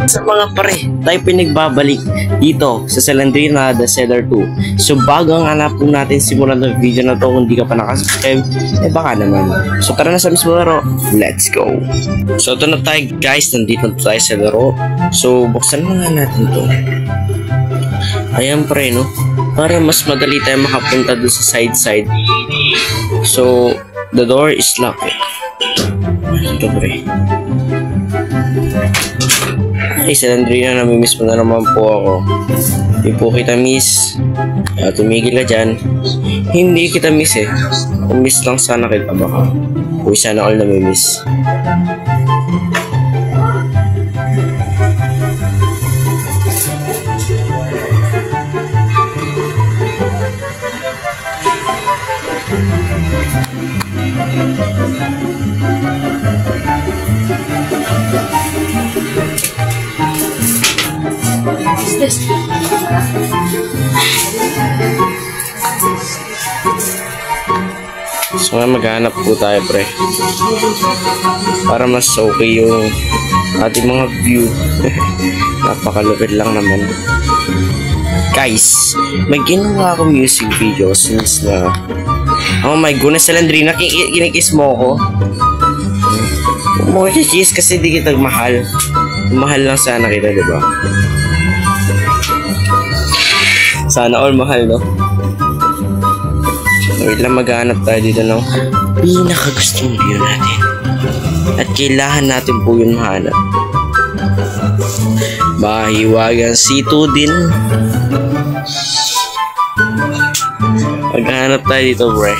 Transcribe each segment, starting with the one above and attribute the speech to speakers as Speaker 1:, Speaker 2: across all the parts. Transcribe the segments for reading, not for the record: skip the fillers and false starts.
Speaker 1: Sa mga pare, tayo pinagbabalik dito sa Salandrina The Cellar 2. So bago ang hanap po natin simulan ng video na to, kung di ka pa nakasubscribe, baka naman. So tara na sa mismo laro, let's go! So ito na tayo guys, nandito na tayo sa laro. So buksan na nga natin to. Ayan pre no, para mas madali tayo makapunta doon sa side. So the door is locked. Ito pre. Ay, Salandrina, namimiss mo na naman po ako. Hindi po kita miss. Tumigil ka dyan. Hindi kita miss eh. Miss lang sana kita baka. Uy, sana all namimiss. So nga maghanap po tayo pre, para mas okay yung ating mga view. Napakalupit lang naman guys. May ginawa akong music video since na oh my goodness, Salandrina, kinikiss mo ako. Mo kiss kasi di kita mahal. Mahal lang sana kita, diba? Sana all mahal, no? Wait lang, maghanap tayo dito ng pinakagustong view natin. At kailangan natin po yun mahanap. Mahiwagang C2 din. Maghanap tayo dito, bro.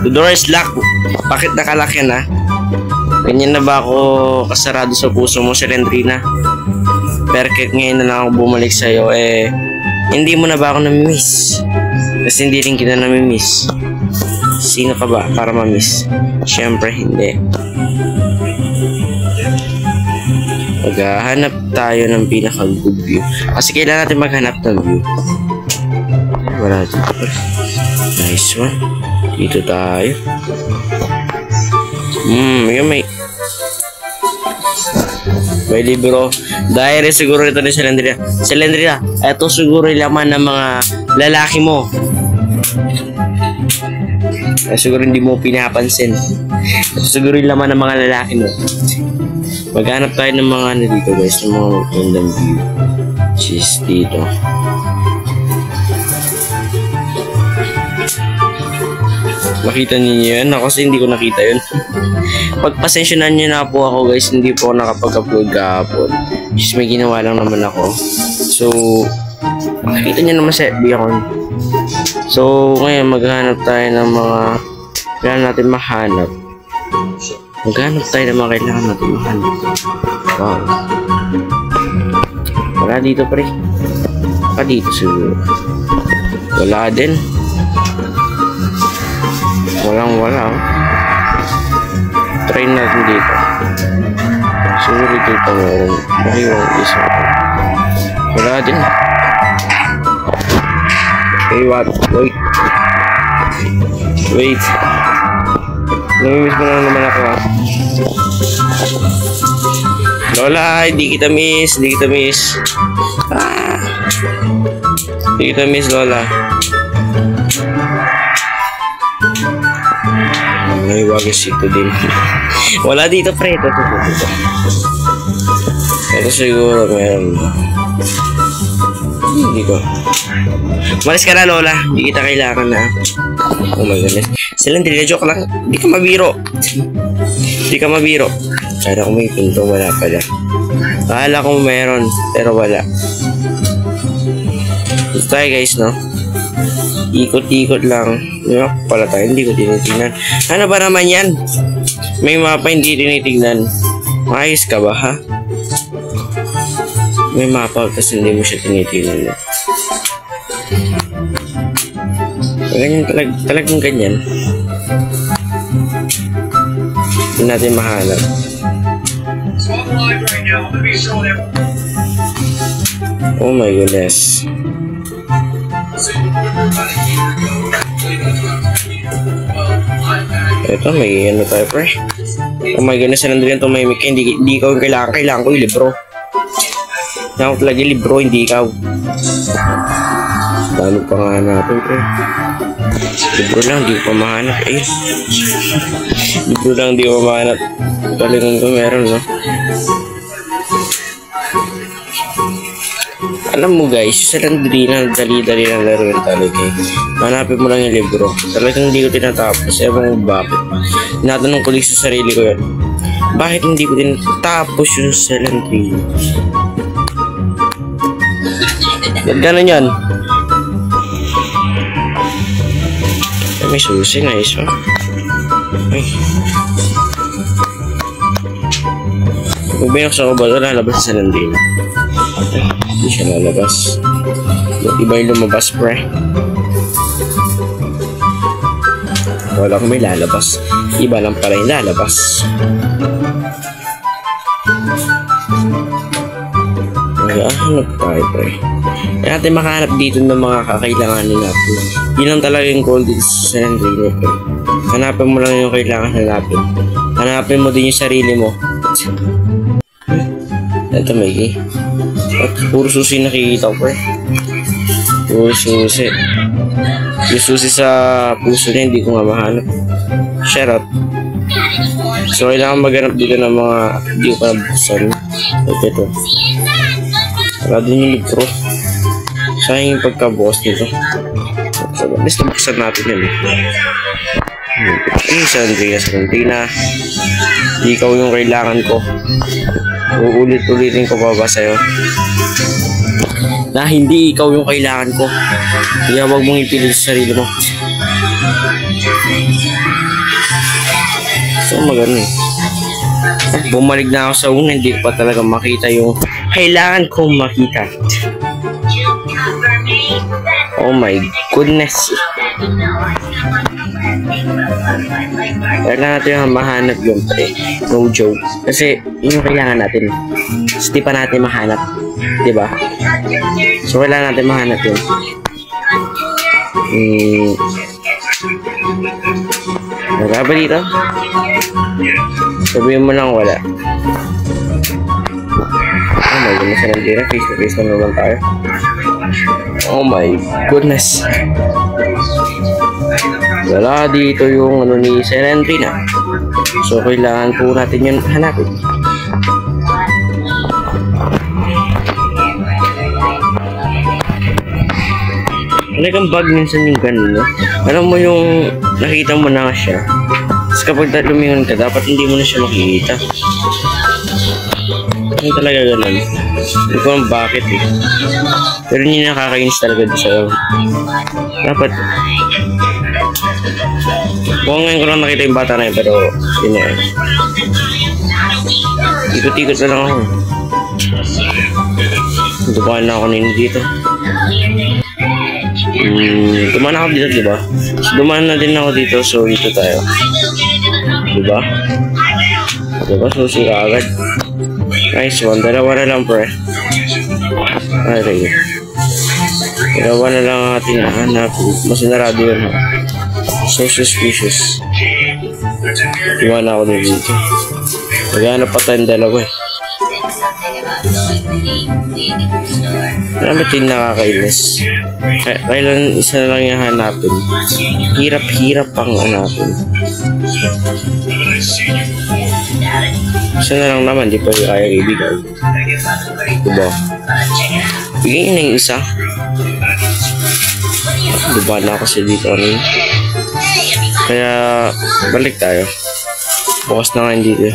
Speaker 1: The door is locked. Bakit nakalock yan, ha? Ganyan na ba ako kasarado sa puso mo, Salandrina? Pero ngayon na lang ako bumalik sa'yo, hindi mo na ba ako namimiss? Kasi hindi rin kita namimiss. Sino ka ba para mamiss? Siyempre hindi. Maghahanap tayo ng pinaka-good view. Kasi kailangan natin maghanap ng view. Wala dito. Nice one. Dito tayo. Yun may libro. Diary siguro ito ni Salandrina. Salandrina, ito siguro yung laman ng mga lalaki mo. Siguro hindi mo pinapansin. Ito siguro yung laman ng mga lalaki mo. Maghanap tayo ng mga ano dito guys, ng mga random view. Cheese dito. Nakita niyo yun? Ako kasi hindi ko nakita yun. Pagpasensyonan niyo na po ako guys, hindi po ako nakapag-upload kahapon. Just may ginawa lang naman ako. So, nakita niyo naman sa FB ako. So, ngayon maghanap tayo ng mga kailangan natin mahanap. Maghanap tayo ng mga kailangan natin mahanap. Wow. Wala dito pre. Wala dito siguro. Wala din. Wala. Try natin dito. Siguro dito meron. Mahiwang isa. Wala din. Hey, what? Wait. Namimiss mo na naman ako, ha? Lola, hindi kita miss. Hindi kita miss, Lola. May wagasito din. Wala dito pre. Ito siguro meron. Hindi ko. Malis ka na Lola. Hindi kita kailangan na. Oh my goodness. Salandrina, joke lang. Hindi ka mabiro. Kaya kung may pinto, wala pala. Akala kong meron, pero wala. Ito tayo guys, no? Ikot-ikot lang. Diba? Pala tayo, hindi ko tinitingnan. Ano ba naman yan? May mapa hindi tinitingnan. Ayos ka ba, ha? May mapa kasi hindi mo siya tinitingnan. Ganyan, talagang ganyan. Hindi natin mahanap. Oh my goodness. Ito, may ano tayo, pre. Oh my goodness, nandun yan tumahimik ka. Hindi ikaw yung kailangan ko yung libro. Kailangan ko talaga yung libro, hindi ikaw. Paano pa nga natin, pre? Libro lang, di ko pa mahanap. Libro lang, di ko pa mahanap. Talagang ko meron, no? Alam mo guys, sa Landrina, dali-dali na laro yung talaga eh. Hanapin mo lang yung libro. Talagang hindi ko tinatapos. Ewan mo bakit. Tinatanong ko lang sa sarili ko yan. Bakit hindi ko tinatapos yung sa Landrina? Ba't ganun yan? Ay, may susi, nice oh. Ay. Kung binuksan ko ba ito, lalabas sa Landrina. Hindi siya lalabas. Iba yung lumabas, pre. Wala ko may lalabas. Iba lang pala yung lalabas. Hanap tayo, pre. Kaya natin makahanap dito ng mga kakailanganin natin. Yun lang talaga yung goal dito sa Landrina, pre. Hanapin mo lang yung kailangan hanapin. Hanapin mo din yung sarili mo. Ito may puro susi nakikita ko, pre. Puro susi. Yung susi sa puso niya hindi ko nga mahanap. Shout out. So kailangan maghanap dito ng mga hindi ko pa nabuksan. Ito. Wala din yung libro. Sayang yung pagkabukas nito. So at least nabuksan natin yun. Sa Landrina. Di ikaw yung kailangan ko. Uulit-ulitin ko pa ba sa'yo na hindi ikaw yung kailangan ko. Kaya wag mong ipilit sa sarili mo. So magano eh. Bumalik na ako sa una, hindi ko pa talaga makita yung kailangan kong makita. Oh my goodness. Kailangan natin yung mahanap yung pre. No joke. Kasi yun yung kailangan natin. Kasi di pa natin mahanap. Diba? So kailangan natin mahanap yun. Wala ba dito? Sabihin mo lang wala. Oh my goodness, Landrina. Face to face na naman tayo. Oh my goodness. Wala dito yung ano ni Landrina. So kailangan po natin yun hanapin. Talagang bag minsan yung ganun, no? Alam mo yung nakita mo na siya. Tapos kapag lumingon ka, dapat hindi mo na siya makikita. Ano talaga ganun? Hindi ko alam bakit eh. Pero hindi nakakainis talaga doon sa'yo. Dapat ngayon ko lang nakita yung bata na yun, pero yun na yun. Ikot-ikot na lang ako. Dumaan na ako nino dito. Dumaan ako dito, diba? So, dumaan na din ako dito, so dito tayo. Diba? Diba? Susi ka agad. Nice one. Dalawa na lang, pre. Ay, dalawa na lang ating hanap. Mas narado yun, ha? So suspicious. Iwan ako dito. Maghanap pa tayong dalawa eh. Alam din nakakainis. Kailan isa na lang yung hanapin. Hirap-hirap ang hanapin. Isa na lang naman, di pa yung kaya ibigay. Diba? Bigyan yun yung isa. Diba na kasi dito rin. Kaya balik tayo. Bukas na nga dito.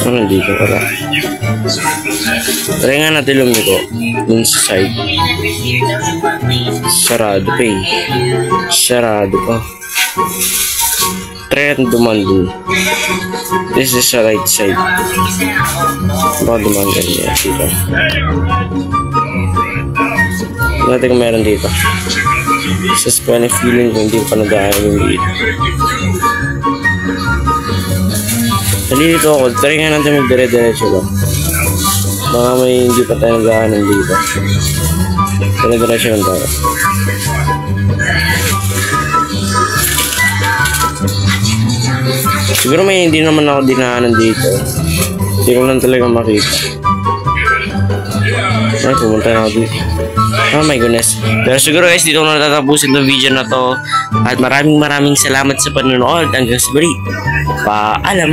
Speaker 1: Ano dito? Wala. Try nga natin lumiko. Dun sa side. Sarado pa eh. Sarado pa. Try natin duman dun. This is the right side. Baka duman ganyan dito. Natin kung meron dito. Sa funny feeling kung hindi ko pa nag-aaral yung dito. Nalilito ako. Try nga natin mag-dire-diretso lang. Baka may hindi pa tayo nag-aaral dito. Dire-diretso lang tayo. Siguro may hindi naman ako dinaanan dito. Hindi ko lang talaga makita. Ay, pumunta na ako dito. Oh my goodness. Pero siguro guys, dito ko na tatapusin itong video na to. At maraming salamat sa panonood. Hanggang sa bali. Paalam.